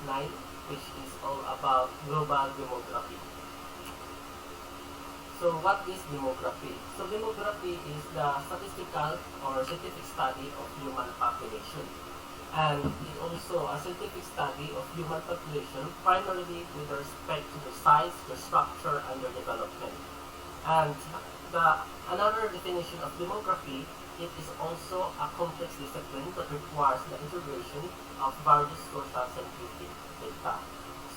9, which is all about global demography. So what is demography? So demography is the statistical or scientific study of human population. And it also a scientific study of human population primarily with respect to the size, the structure, and their development. And another definition of demography, it is also a complex discipline that requires the integration of various social scientific data.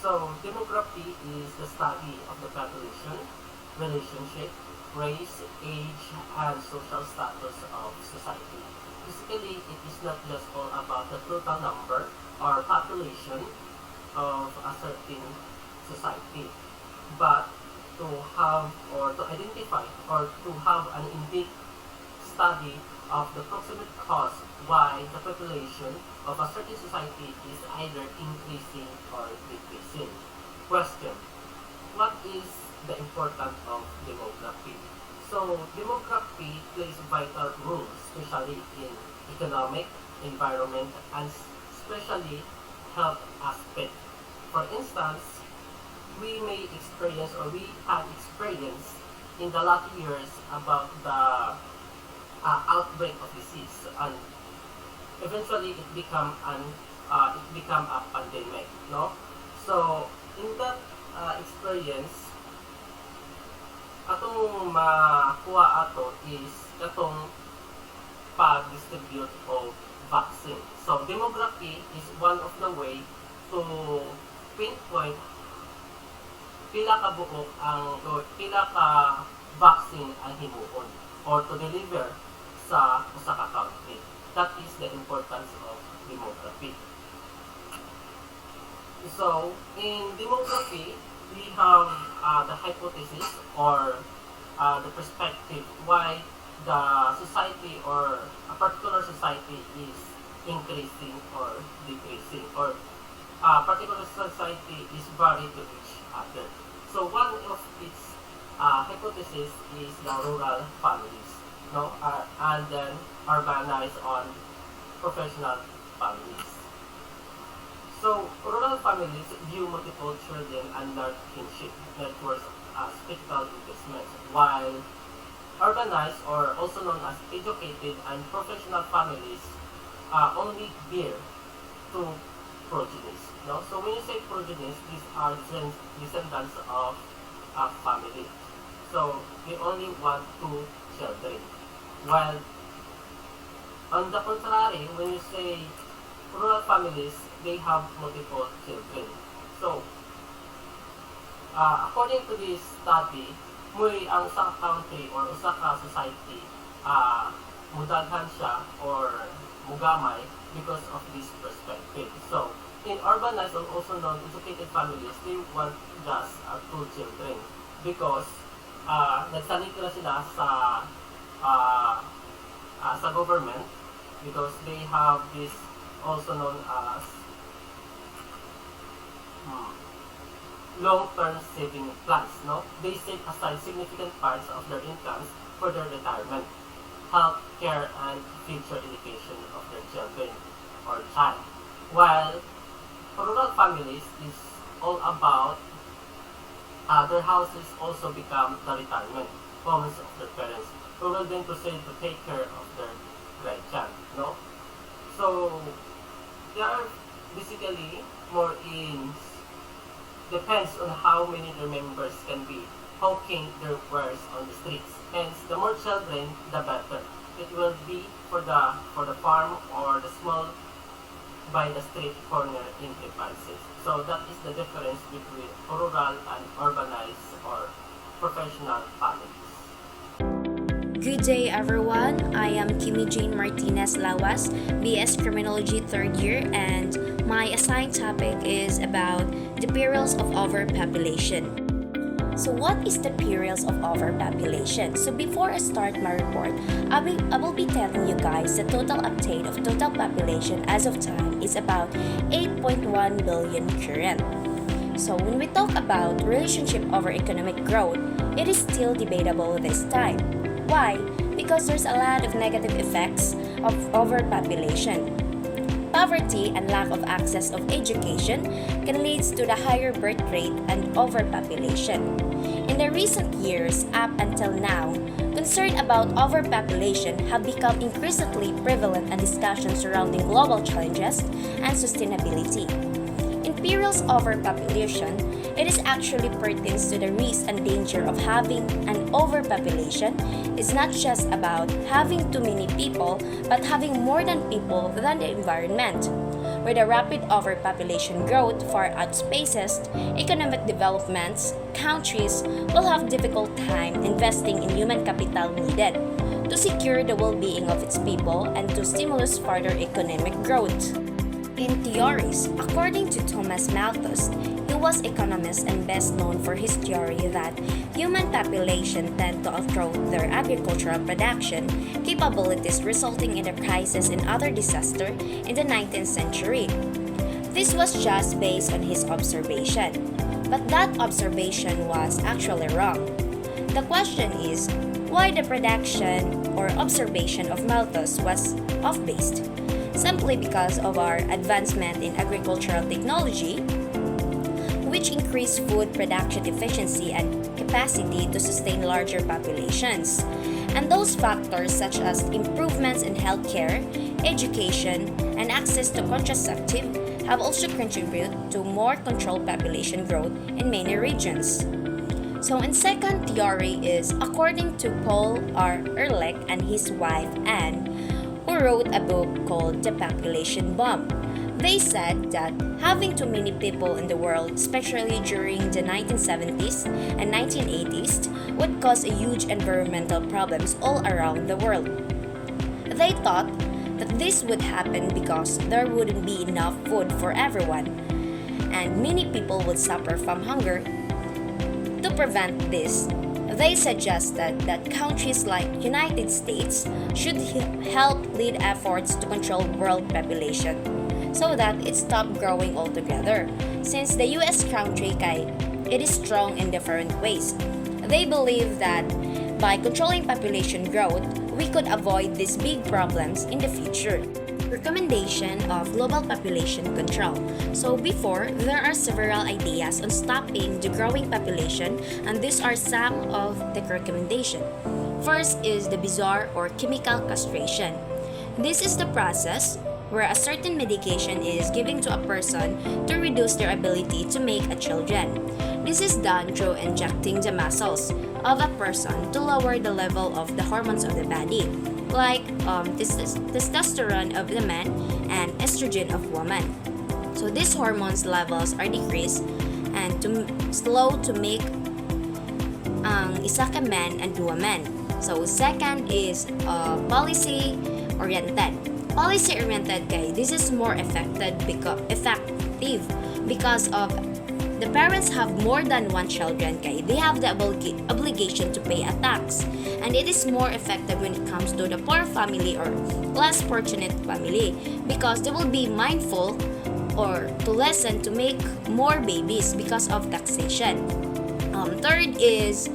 So demography is the study of the population, relationship, race, age, and social status of society. Basically, it is not just all about the total number or population of a certain society, but to have or to identify or to have an in-depth study of the proximate cause why the population of a certain society is either increasing or decreasing. Question: what is the importance of demography? So, demography plays vital roles, especially in economic, environment, and especially health aspect. For instance, we may experience or we have experienced in the last years about the outbreak of disease, and eventually it become a pandemic, no? So in that experience, atong makuha ato is katong pag-distribute of vaccine. So demography is one of the way to pinpoint pila ka buok ang o pila ka vaccine ang himuon or to deliver sa usa ka country. That is the importance of demography. So, in demography, we have the hypothesis or the perspective why the society or a particular society is increasing or decreasing, or a particular society is varied to each other. So one of its hypothesis is the rural families, no, and then urbanized on professional families. So, rural families view multiple children and large kinship networks as critical investments, while urbanized, or also known as educated and professional families, only bear two progenies. No? So, when you say progenies, these are descendants of a family. So, they only want two children. While, on the contrary, when you say rural families, they have multiple children. So, according to this study, muy ang usa ka country or usa ka society, mudaghan siya or mugamay because of this perspective. So, in urbanized or also non-educated families, they want just two children because nagsanit na sila sa government because they have this also known as long-term saving plans, no? They set aside significant parts of their incomes for their retirement, health care, and future education of their children or child. While rural families is all about their houses also become the retirement homes of their parents, who will then proceed to take care of their grandchild, no? So, they are basically more in depends on how many their members can be hawking their wares on the streets. Hence, the more children, the better. It will be for the farm or the small by the street corner enterprises. So that is the difference between rural and urbanized or professional families. Good day, everyone. I am Kimi Jane Martinez Lawas, BS Criminology 3rd year, and my assigned topic is about the perils of overpopulation. So what is the perils of overpopulation? So before I start my report, I will be telling you guys the total update of total population as of time is about 8.1 billion current. So when we talk about relationship over economic growth, it is still debatable this time. Why? Because there's a lot of negative effects of overpopulation. poverty and lack of access of education can lead to the higher birth rate and overpopulation. In the recent years, up until now, concern about overpopulation have become increasingly prevalent and discussions surrounding global challenges and sustainability. In periods of overpopulation, it is actually pertains to the risk and danger of having an overpopulation. It's not just about having too many people, but having more than people than the environment. Where the rapid overpopulation growth far outpaces economic developments, countries will have difficult time investing in human capital needed to secure the well-being of its people and to stimulate further economic growth. In theories, according to Thomas Malthus, he was economist and best known for his theory that human population tend to outgrow their agricultural production capabilities, resulting in a crisis and other disaster in the 19th century. This was just based on his observation, but that observation was actually wrong. The question is, why the prediction or observation of Malthus was off-based? Simply because of our advancement in agricultural technology, which increased food production efficiency and capacity to sustain larger populations. And those factors such as improvements in healthcare, education, and access to contraceptive have also contributed to more controlled population growth in many regions. So in second theory is according to Paul R. Ehrlich and his wife Anne, who wrote a book called The Population Bomb. They said that having too many people in the world, especially during the 1970s and 1980s, would cause a huge environmental problems all around the world. They thought that this would happen because there wouldn't be enough food for everyone, and many people would suffer from hunger. To prevent this, they suggested that countries like United States should help lead efforts to control world population so that it stopped growing altogether. Since the US country it is strong in different ways. They believe that by controlling population growth, we could avoid these big problems in the future. Recommendation of global population control. So before, there are several ideas on stopping the growing population, and these are some of the recommendation. First is the bizarre or chemical castration. This is the process where a certain medication is given to a person to reduce their ability to make a children. This is done through injecting the muscles of a person to lower the level of the hormones of the body, like testosterone of the man and estrogen of woman. So these hormones levels are decreased and slow to make isa ka man and woman. So second is policy-oriented. Policy-oriented this is more effective because of the parents have more than one children they have the obligation to pay a tax, and it is more effective when it comes to the poor family or less fortunate family because they will be mindful or to lessen to make more babies because of taxation. Third is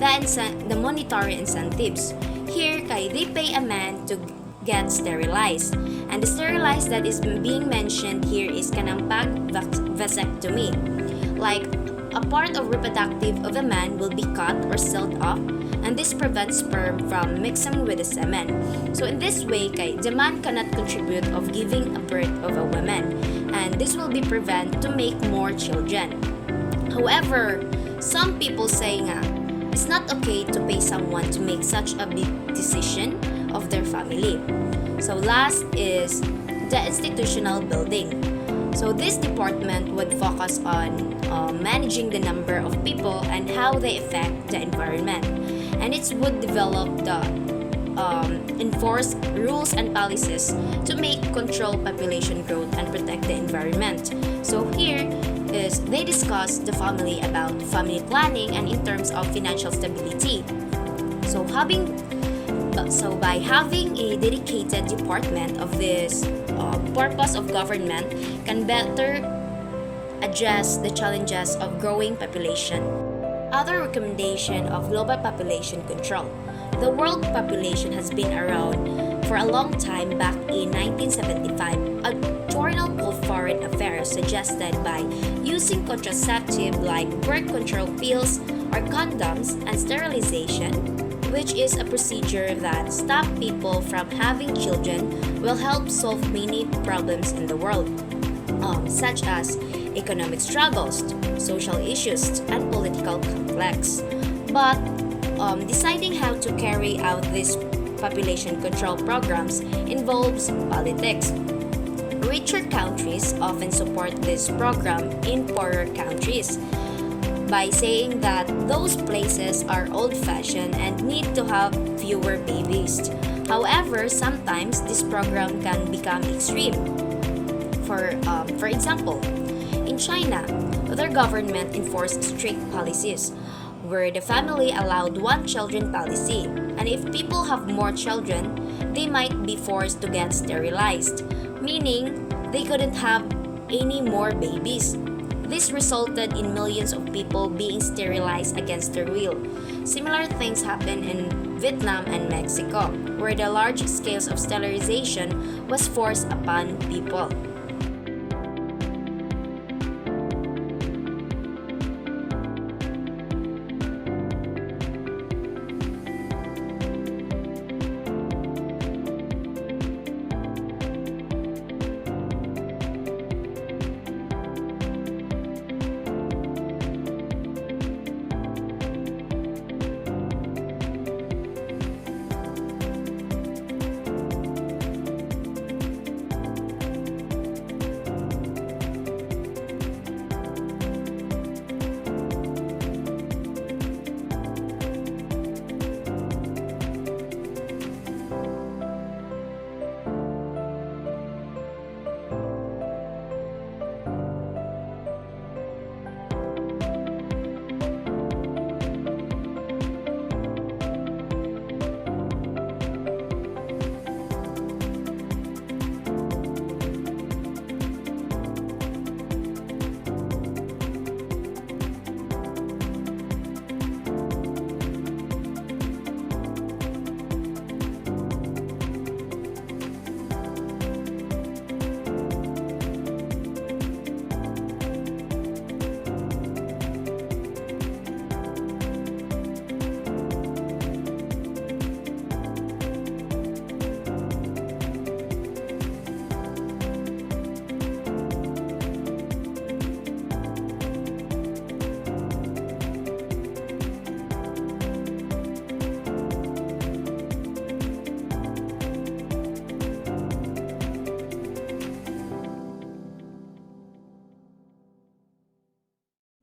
the monetary incentives. Here they pay a man to get sterilized, and the sterilized that is being mentioned here is kanang vasectomy. Like a part of reproductive of a man will be cut or sealed off, and this prevents sperm from mixing with the semen. So in this way, the man cannot contribute of giving a birth of a woman, and this will be prevent to make more children. However, some people say it's not okay to pay someone to make such a big decision of their family. So last is the institutional building. So this department would focus on managing the number of people and how they affect the environment, and it would develop the enforce rules and policies to make control population growth and protect the environment. So here is they discuss the family about family planning and in terms of financial stability. So by having a dedicated department of this purpose of government can better address the challenges of growing population. Other recommendation of global population control. The world population has been around for a long time. Back in 1975, a journal called Foreign Affairs suggested by using contraceptive like birth control pills or condoms and sterilization, which is a procedure that stops people from having children, will help solve many problems in the world, such as economic struggles, social issues, and political conflicts. But deciding how to carry out these population control programs involves politics. Richer countries often support this program in poorer countries by saying that those places are old fashioned and need to have fewer babies. However, sometimes this program can become extreme. For example, in China, their government enforced strict policies where the family allowed one children policy, and if people have more children, they might be forced to get sterilized, meaning they couldn't have any more babies. This resulted in millions of people being sterilized against their will. Similar things happen in Vietnam and Mexico, where the large scales of sterilization was forced upon people.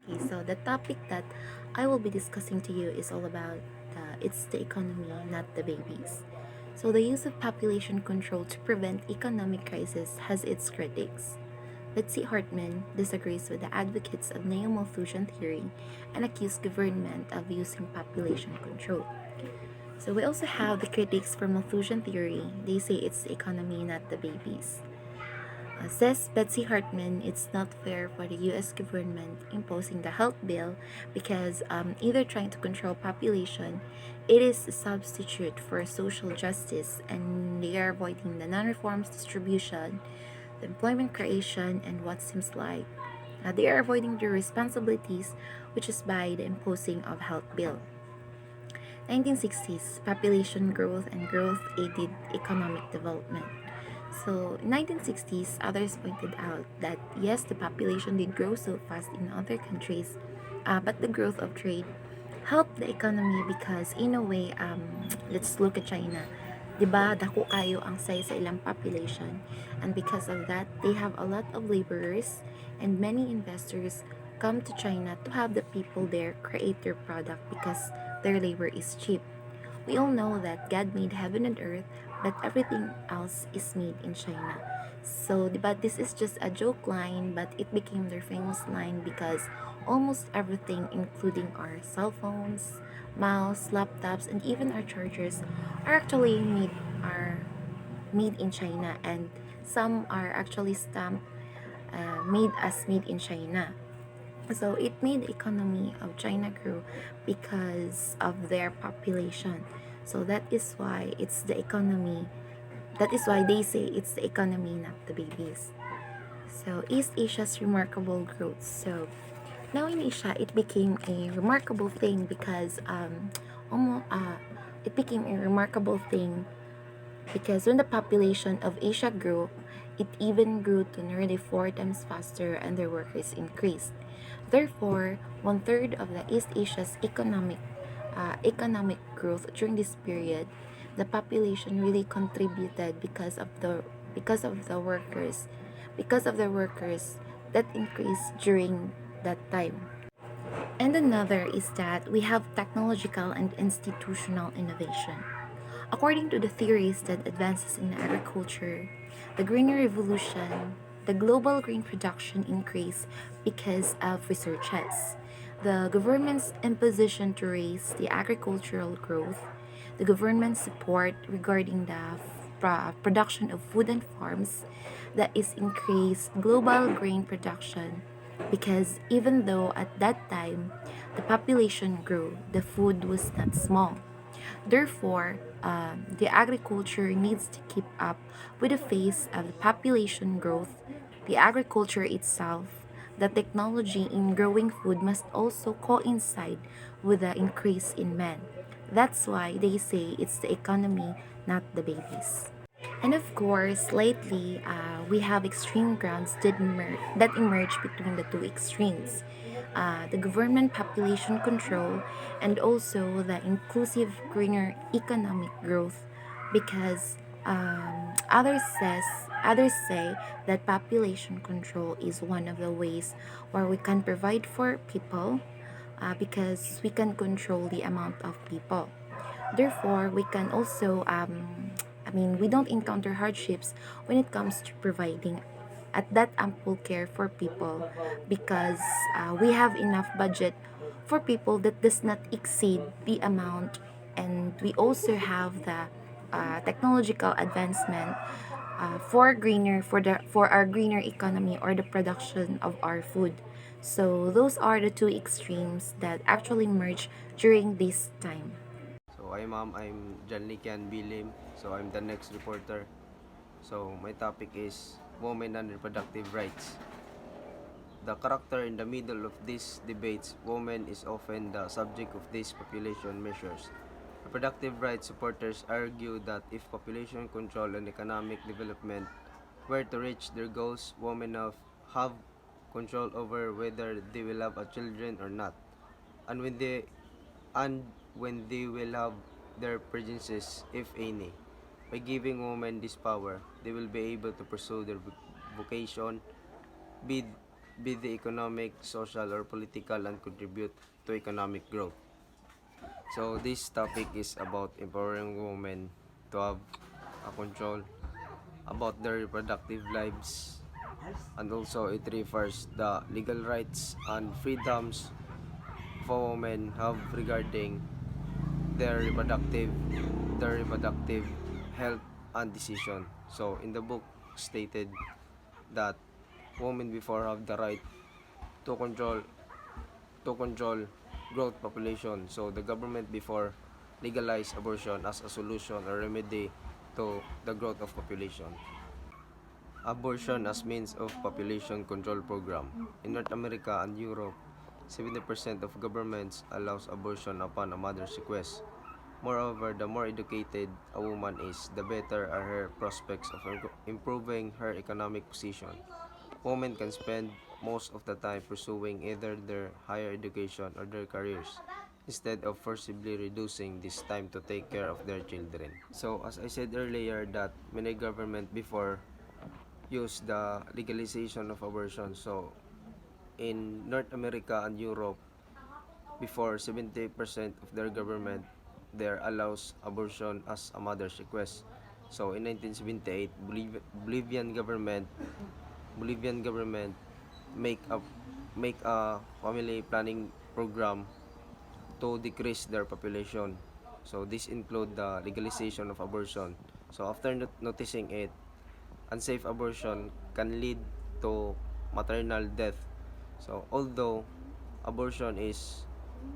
Okay, so the topic that I will be discussing to you is all about it's the economy, not the babies. So the use of population control to prevent economic crisis has its critics. Betsy Hartman disagrees with the advocates of neo-Malthusian theory and accused government of using population control. So we also have the critics for Malthusian theory. They say it's the economy, not the babies. Says Betsy Hartman, it's not fair for the US government imposing the health bill because either trying to control population, it is a substitute for social justice, and they are avoiding the non-reforms distribution, the employment creation, and what seems like they are avoiding their responsibilities, which is by the imposing of health bill. 1960s, population growth and growth aided economic development. So, in 1960s, others pointed out that yes, the population did grow so fast in other countries, but the growth of trade helped the economy because in a way, let's look at China. 'Di ba, dako kayo ang size sa ilang population, and because of that, they have a lot of laborers, and many investors come to China to have the people there create their product because their labor is cheap. We all know that God made heaven and earth, but everything else is made in China. So, but this is just a joke line, but it became their famous line because almost everything, including our cell phones, mouse, laptops, and even our chargers, are made in China, and some are actually stamped made in China. So it made the economy of China grow because of their population. So that is why it's the economy. That is why they say it's the economy, not the babies. So East Asia's remarkable growth. So now in Asia, it became a remarkable thing because almost it became a remarkable thing because when the population of Asia grew, it even grew to nearly 4 times faster and their workers increased. Therefore, one third of the East Asia's economic growth during this period, the population really contributed because of the workers that increased during that time. And another is that we have technological and institutional innovation. According to the theories that advances in agriculture, the Green Revolution, the global grain production increased because of researches, the government's imposition to raise the agricultural growth, the government's support regarding the production of food and farms, that is increased global grain production because even though at that time the population grew, the food was not small. Therefore, the agriculture needs to keep up with the pace of the population growth. The agriculture itself, the technology in growing food must also coincide with the increase in men. That's why they say it's the economy, not the babies. And of course, lately, we have extreme grounds that emerge between the two extremes. The government population control and also the inclusive greener economic growth because others say that population control is one of the ways where we can provide for people because we can control the amount of people. Therefore, we can also, we don't encounter hardships when it comes to providing at that ample care for people because we have enough budget for people that does not exceed the amount, and we also have the technological advancement for our greener economy or the production of our food. So those are the two extremes that actually merge during this time. So hi ma'am, I'm John Likian Bilim. So I'm the next reporter. So my topic is women and reproductive rights. The character in the middle of these debates, women is often the subject of these population measures. Reproductive rights supporters argue that if population control and economic development were to reach their goals, women have control over whether they will have a children or not. And when they will have their pregnancies, if any. By giving women this power, they will be able to pursue their vocation, be, be the economic, social, or political, and contribute to economic growth. So this topic is about empowering women to have a control about their reproductive lives, and also it refers the legal rights and freedoms for women have regarding their reproductive their reproductive health and decision. So in the book stated that women before have the right to control growth population. So the government before legalized abortion as a solution or remedy to the growth of population. Abortion as means of population control program. In North America and Europe, 70% of governments allows abortion upon a mother's request. Moreover, the more educated a woman is, the better are her prospects of improving her economic position. Women can spend most of the time pursuing either their higher education or their careers, instead of forcibly reducing this time to take care of their children. So, as I said earlier, that many government before use the legalization of abortion. So, in North America and Europe, before 70% of their government there allows abortion as a mother's request. So in 1978, Bolivian government make a make a family planning program to decrease their population. So this include the legalization of abortion. So after noticing it, unsafe abortion can lead to maternal death. So although abortion is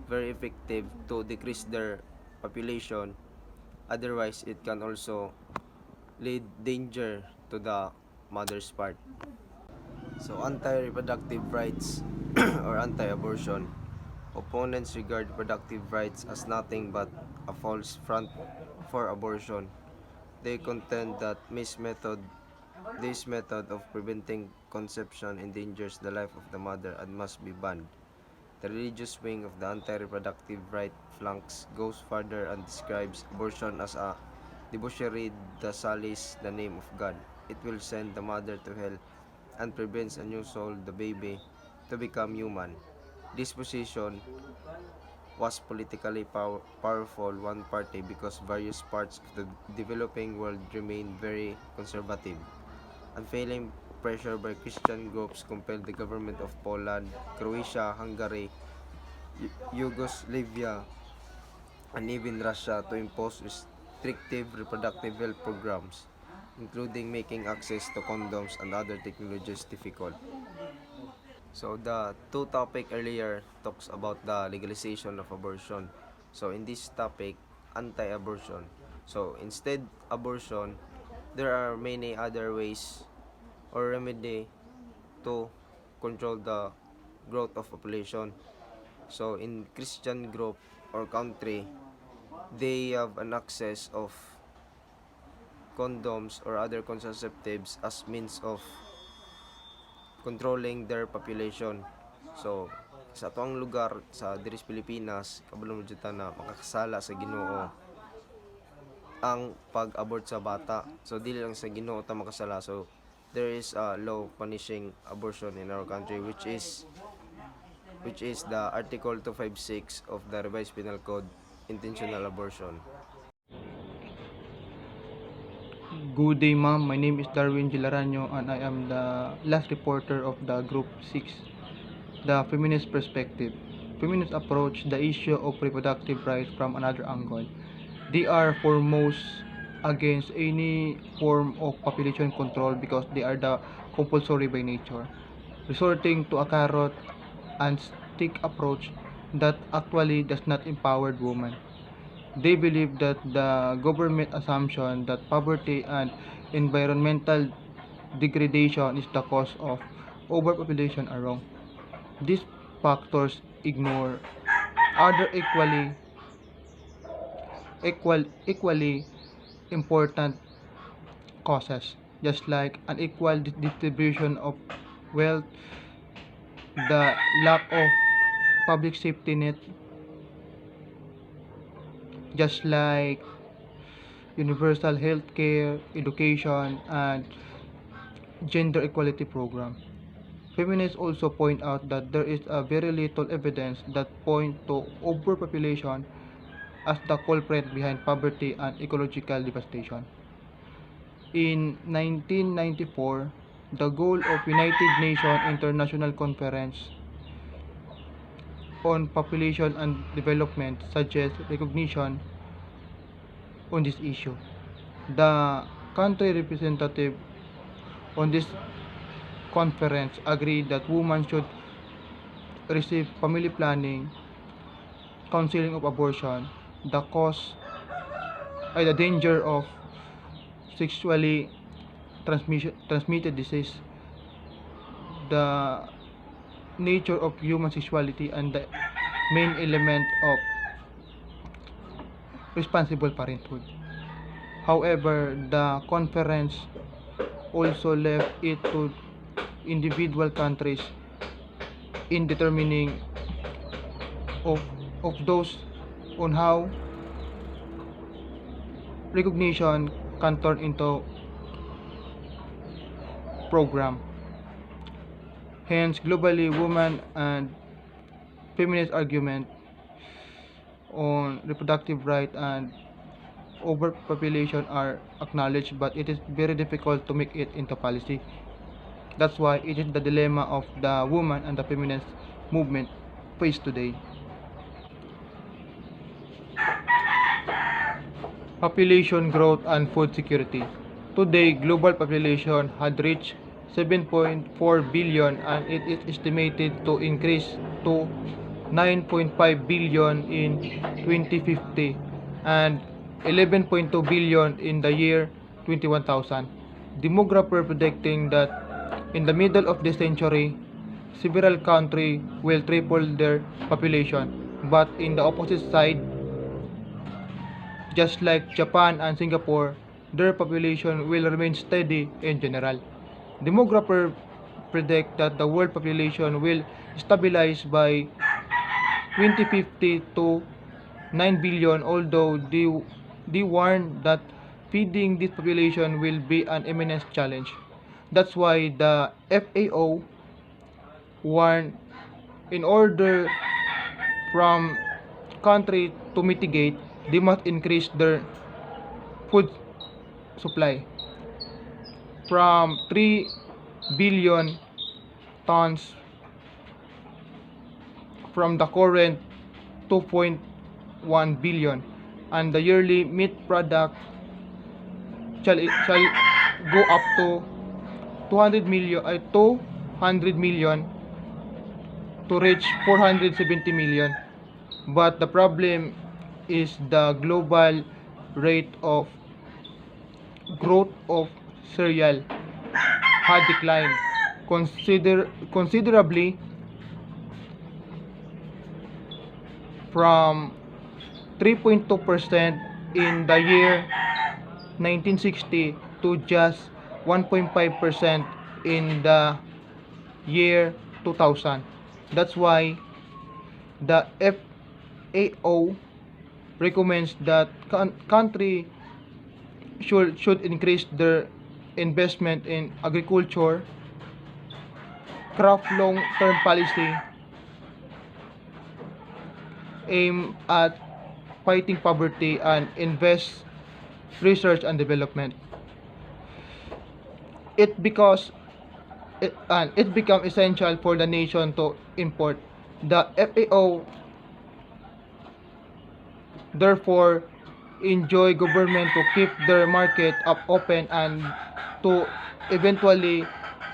very effective to decrease their population, Otherwise, it can also lead danger to the mother's part. So, anti-reproductive rights or anti-abortion. Opponents regard reproductive rights as nothing but a false front for abortion. They contend that this method of preventing conception endangers the life of the mother and must be banned. The religious wing of the anti-reproductive right flanks goes further and describes abortion as a debauchery that sullies the name of God. It will send the mother to hell and prevents a new soul, the baby, to become human. This position was politically powerful one party because various parts of the developing world remained very conservative. Unfailing pressure by Christian groups compelled the government of Poland, Croatia, Hungary, Yugoslavia, and even Russia to impose restrictive reproductive health programs, including making access to condoms and other technologies difficult. So the two topic earlier talks about the legalization of abortion. So in this topic, anti-abortion. So instead abortion, there are many other ways or remedy to control the growth of population. So in Christian group or country, they have an access of condoms or other contraceptives as means of controlling their population. So sa tuang lugar sa diris Pilipinas, kabalo mo jud ta na makakasala sa Ginoo ang pag-abort sa bata. So dili lang sa Ginoo ta makasala. So there is a law punishing abortion in our country which is the Article 256 of the Revised Penal Code, intentional abortion. Good day, ma'am. My name is Darwin Gilaranyo, and I am the last reporter of the Group 6, the feminist perspective. Feminists approach the issue of reproductive rights from another angle. They are foremost against any form of population control because they are the compulsory by nature, resorting to a carrot and stick approach that actually does not empower women. They believe that the government assumption that poverty and environmental degradation is the cause of overpopulation are wrong. These factors ignore other equally important causes, just like unequal distribution of wealth, the lack of public safety net, just like universal health care, education, and gender equality program. Feminists also point out that there is a very little evidence that point to overpopulation as the culprit behind poverty and ecological devastation. In 1994, the goal of United Nations International Conference on Population and Development suggests recognition on this issue. The country representative on this conference agreed that women should receive family planning, counseling of abortion, the cause ay the danger of sexually transmitted disease, the nature of human sexuality, and the main element of responsible parenthood. However, the conference also left it to individual countries in determining of, of those on how recognition can turn into program. Hence, globally, women and feminist argument on reproductive right and overpopulation are acknowledged, but it is very difficult to make it into policy. That's why it is the dilemma of the woman and the feminist movement face today. Population growth and food security. Today, global population had reached 7.4 billion and it is estimated to increase to 9.5 billion in 2050 and 11.2 billion in the year 21,000. Demographer predicting that in the middle of the century, several countries will triple their population. But in the opposite side, just like Japan and Singapore, their population will remain steady in general. Demographers predict that the world population will stabilize by 2050 to 9 billion, although they warn that feeding this population will be an immense challenge. That's why the FAO warned in order from country to mitigate, they must increase their food supply from 3 billion tons from the current 2.1 billion, and the yearly meat product shall go up to 200 million to reach 470 million. But the problem is the global rate of growth of cereal had declined considerably from 3.2% in the year 1960 to just 1.5% in the year 2000. That's why the FAO recommends that country should increase their investment in agriculture, craft long-term policy aim at fighting poverty and invest research and development. It because it become essential for the nation to import. The FAO therefore enjoy government to keep their market up open and to eventually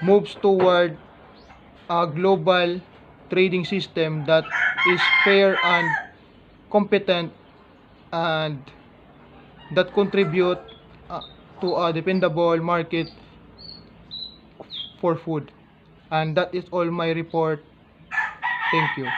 moves toward a global trading system that is fair and competent and that contribute to a dependable market for food. And that is all my report. Thank you.